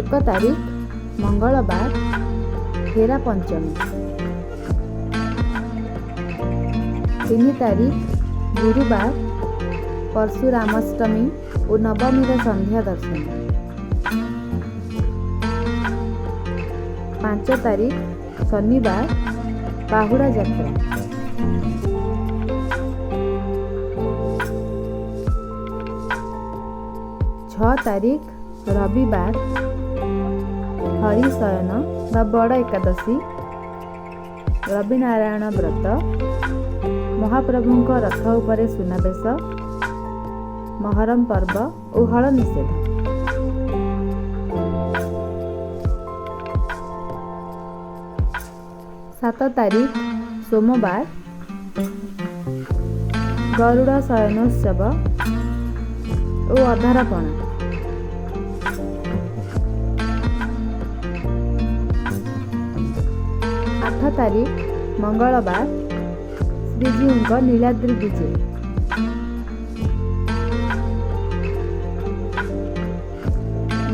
1 तारिख मंगलवार हेरा पंचमी। 3 तारिख गुरुवार परशुरामाष्टमी और नवमी संध्या दर्शन। 5 तारिख शनिवार बाहुड़ा यात्रा। 6 तारिख रविवार हरिशयन व बड़ एकादशी, रविनारायण व्रत, महाप्रभुଙ୍କ रथ उपरे सुनावेश, महरम पर्व और हल निषेध। 7 तारिख सोमवार गरुड़ शयनोत्सव और अधारपणा। 8 तारिख मंगलवार श्रीजीउଙ୍କ नीलाद्रि विजे।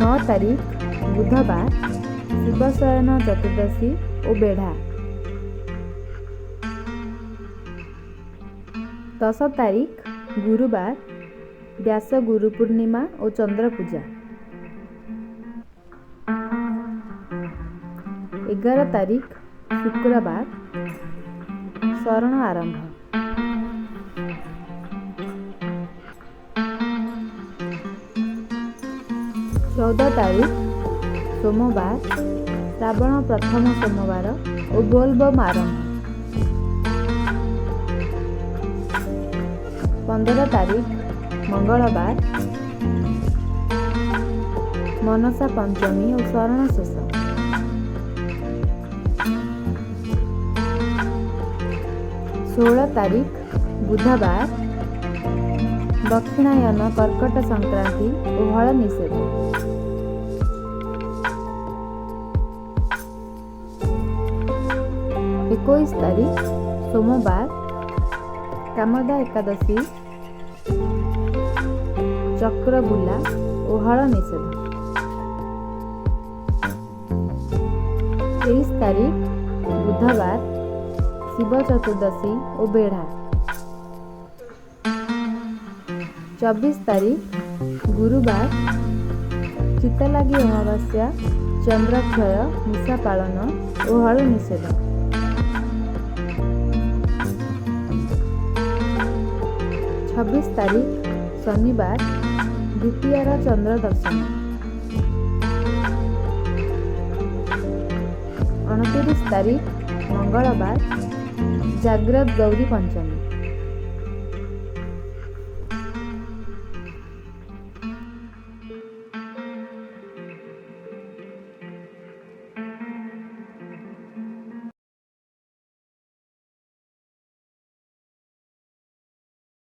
9 तारिख बुधवार शिवशयन चतुर्दशी और बेढ़ा। 10 तारिख गुरुवार व्यास गुरु पूर्णिमा और चंद्र पूजा। 11 तारिख शुक्रवार शरण आरंभ। 14 तारिख सोमवार श्रावण प्रथम सोमवार और बोलबम आरंभ। 15 तारिख मंगलवार मनसा पंचमी और शरण शेष। 16 तारिख बुधवार दक्षिणायन कर्कट संक्रांति और हल निषेध। 21 तारिख सोमवार कामदा एकादशी, चक्र बुला और हल निषेध। 23 तारिख बुधवार शिव चतुर्दशी और बेढ़ा। 24 तारिख गुरुवार चित्तलागी अमावास्या, चंद्रक्षय, निशा पालन और हल निषेध। 26 तारिख शनिवार द्वितीयार चंद्र दर्शन। 29 तारिख मंगलवार जाग्रत गौरी पंचमी।